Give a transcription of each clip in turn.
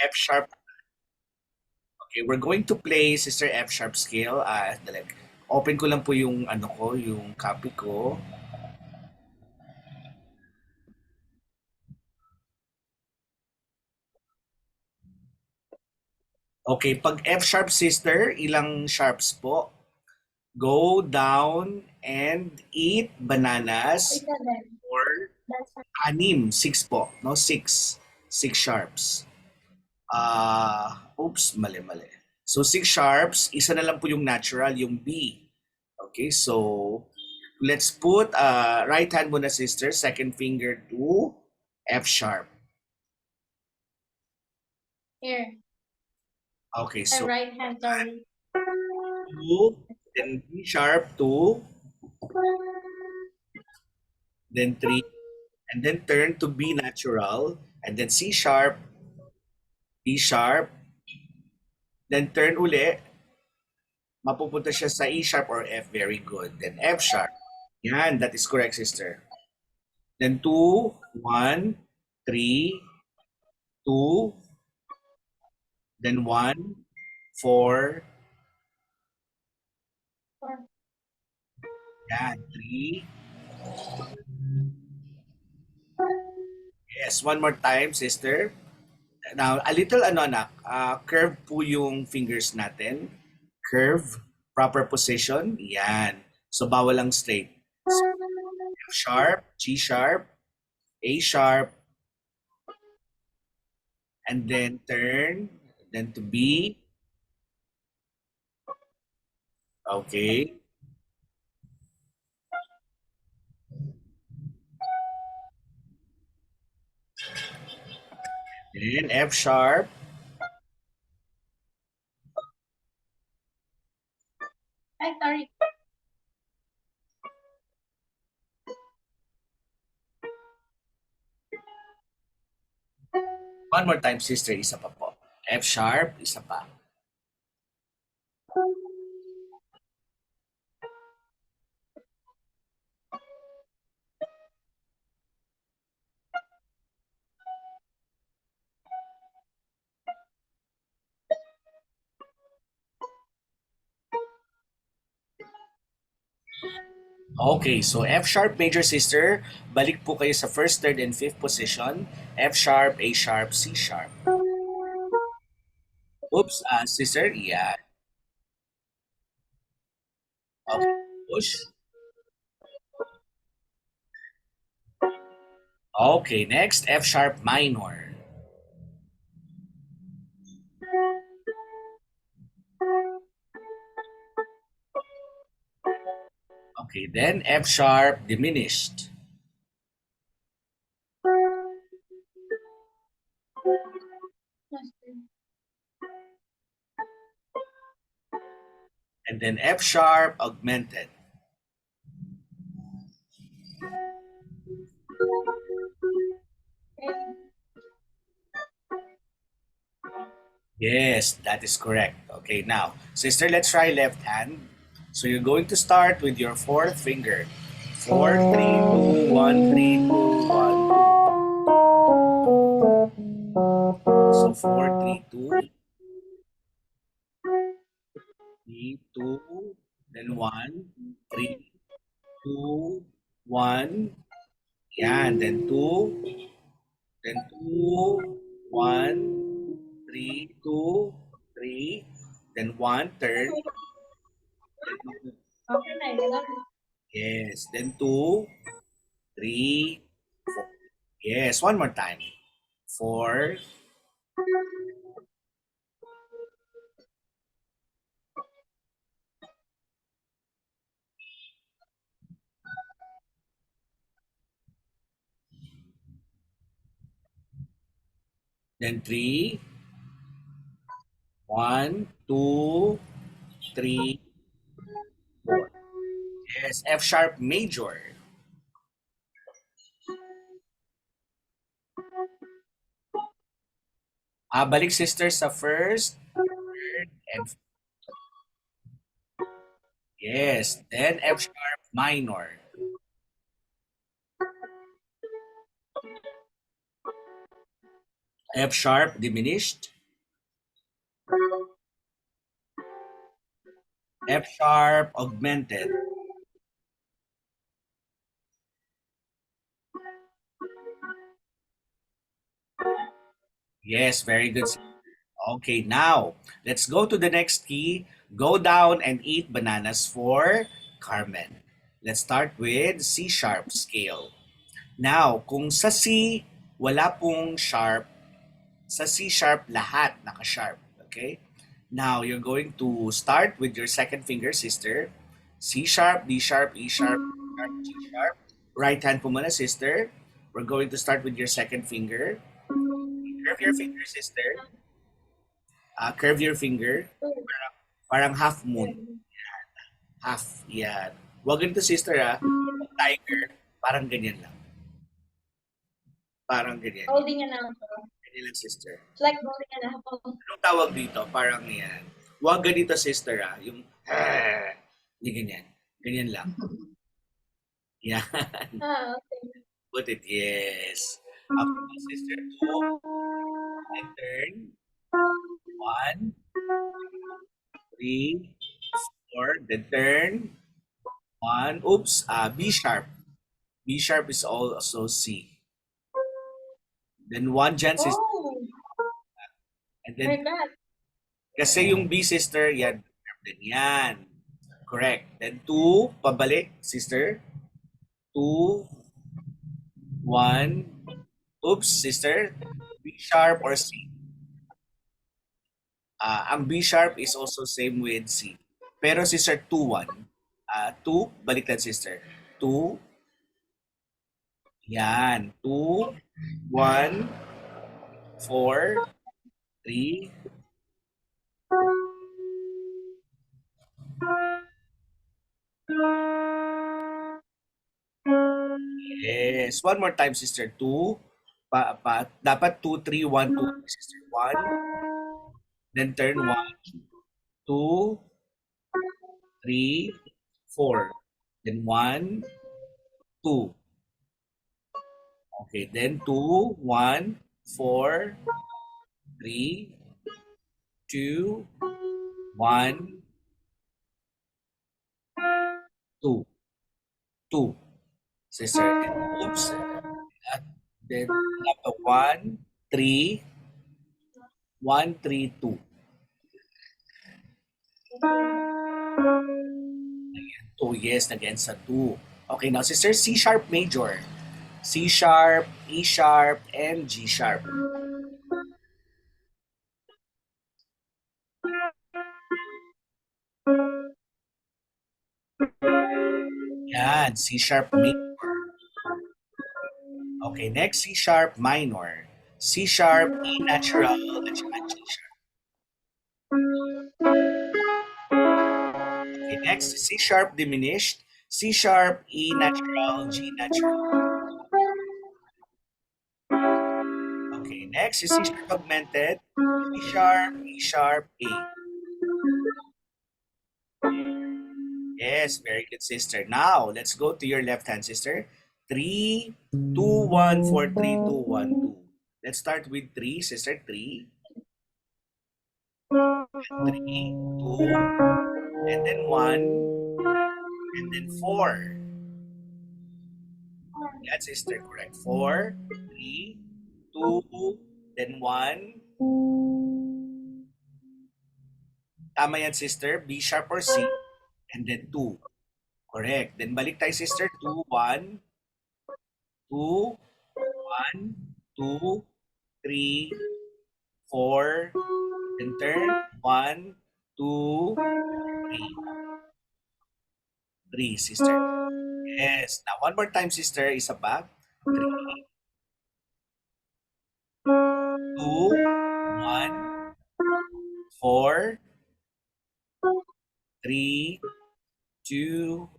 F sharp. Okay, we're going to play Sister F sharp scale. Open ko lang po yung ano ko, yung copy ko. Okay, pag F sharp sister, ilang sharps po? Go down and eat bananas or anim, six po, no? Six sharps. Oops, mali. So six sharps, isa na lang po yung natural, yung B. Okay, so let's put right hand muna sister, second finger to F sharp. Here. Okay, The so right hand, sorry. two, then B sharp, two, then three, and then turn to B natural, and then C sharp, B sharp, then turn uli, mapupunta siya sa E sharp or F, very good. Then F sharp. Yan, that is correct, sister. Then 2, 1, 3, 2, then 1, 4, yan, 3. Yes, one more time, sister. Now, a little ano anak, curve po yung fingers natin. Curve, proper position. Yan. So, bawal lang straight. So, F sharp, G sharp, A sharp, and then turn, then to B. Okay. Then F sharp. Ay, sorry. One more time, sister, isa pa po. F sharp, isa pa. Okay, so F sharp major sister, balik po kayo sa first, third, and fifth position. F sharp, A sharp, C sharp. Oops, sister, yeah. Okay, push. Okay, next, F sharp minor. Okay, then F sharp diminished. And then F sharp augmented. Yes, that is correct. Okay, now, sister, let's try left hand. So you're going to start with your fourth finger. 4, 3, 2, 1, 3, 2, 1, 2. So 4, 3, 2, 3, 2, then 1, 3, 2, 1. Yan, then 2, then 2, 1, 3, 2, 3, then 1, turn. Okay na, ganun. Yes, then 2, 3, 4. Yes, one more time. 4, then 3, 1, 2, 3, 4. Yes, F sharp major. Balik sister sa first, third, and yes, then F sharp minor. F sharp diminished, F sharp augmented. Yes, very good. Okay, now let's go to the next key. Go down and eat bananas for Carmen. Let's start with C sharp scale. Now, kung sa C, wala pong sharp. Sa C sharp, lahat naka-sharp. Okay? Now, you're going to start with your second finger, sister. C sharp, D sharp, E sharp, F sharp, G sharp. Right hand po muna, sister. We're going to start with your second finger. Curve your finger, sister. Curve your finger. Parang half moon. Half. Yan. Huwag ganito, sister, ha. Tiger. Parang ganyan lang. Parang ganyan. Holding an apple. Ganyan lang, sister. It's like holding an apple. Anong tawag dito? Parang yan. Huwag ganito, sister, ha. Yung, hindi ganyan. Ganyan lang. Yan. Okay. Put it, yes. After sister, two, and turn. One, three, four, then turn. One, oops, B sharp. B sharp is also C. Then one dyan, sister. Oh, And my then, God. kasi yung B sister, yan. Then yan. Correct. Then two, pabalik, sister. Two, one. Oops, sister. B sharp or C. Ang B sharp is also same with C. Pero sister, 2-1. 2, baliktad sister. 2, yan. 2, 1, 4, 3, yes. One more time, sister. 2, dapat 2, 3, 1, 2, sister. 1, then turn 1, 2, 3, 4. Then 1, 2. Okay, then 2, 1, 4, 3, 2, 1, 2. 2. Sister, oops. At then, dapat 1, 3, 1, 3, 2. Ayan, 2, yes, again sa 2. Okay, now sister, C sharp major. C sharp, E sharp, and G sharp. Yan, C sharp major. Okay, next C sharp minor. C sharp, E natural, at saka G sharp. Okay, next C sharp diminished. C sharp, E natural, G natural. Okay, next is C sharp augmented. C sharp, E sharp, A. Yes, very good, sister. Now, let's go to your left hand, sister. 3, 2, 1, 4, 3, 2, 1, 2. Let's start with 3, sister. 3, 3, 2, and then 1, and then 4. Yan, sister, correct. 4, 3, 2, then 1. Tama yan, sister. B sharp or C, and then 2. Correct. Then balik tayo, sister. 2, 1, 2, 1, 2, 3, 4, then turn 1, 2, 3. 3, sister. Yes. Now, one more time, sister. Isa pa. 3, 2, 1, 4, 3, 2,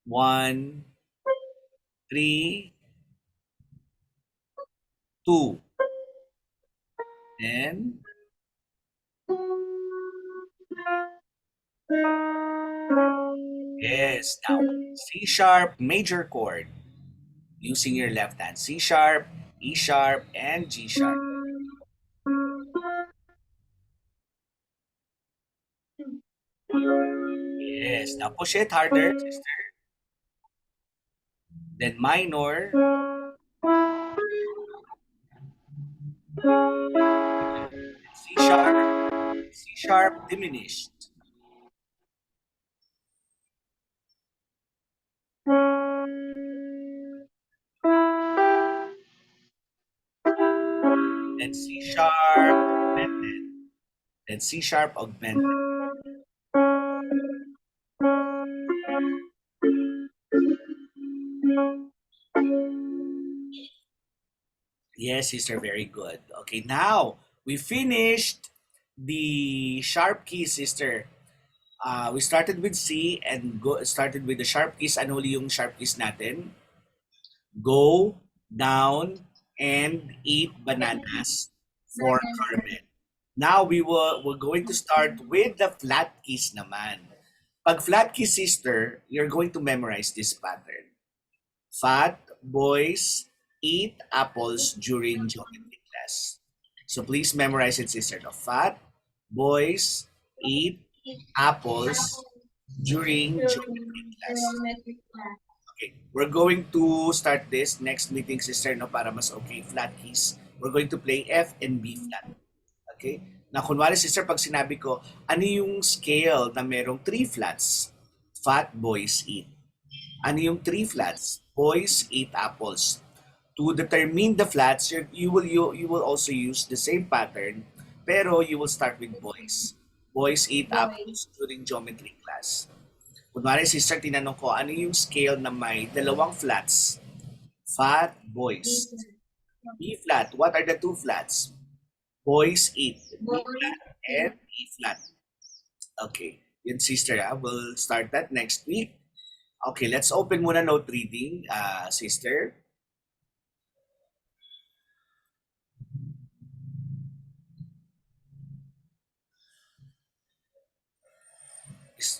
1, 3, 2. Then, yes. Now, C sharp major chord using your left hand. C sharp, E sharp, and G sharp. Yes. Now push it harder, sister. Then minor. C sharp. C sharp diminished. Then C sharp augmented. Then C sharp augmented. Yes, sister, very good. Okay, now we finished the sharp keys, sister. We started with C and started with the sharp keys. Ano huli yung sharp keys natin? Go, down, and eat bananas for Carmen. Now we're going to start with the flat keys naman. Pag flat key, sister, you're going to memorize this pattern. Fat boys eat apples during geometry class. So please memorize it, sister. No? Fat boys eat apples during geometry class. Geometry class. Okay, we're going to start this next meeting, sister, no, para mas okay, flat keys. We're going to play F and B flat. Okay? Na kunwari, sister, pag sinabi ko, ano yung scale na merong three flats? Fat boys eat. Ano yung three flats? Boys eat apples. To determine the flats, you will also use the same pattern, pero you will start with boys. Boys eat Boy. apples during geometry class. Kunwari, sister, tinanong ko, ano yung scale na may dalawang flats? Fat boys. B flat. What are the two flats? Boys eat. B Boy. flat and E flat. Okay. Yun, sister, we'll start that next week. Okay, let's open muna note reading, sister.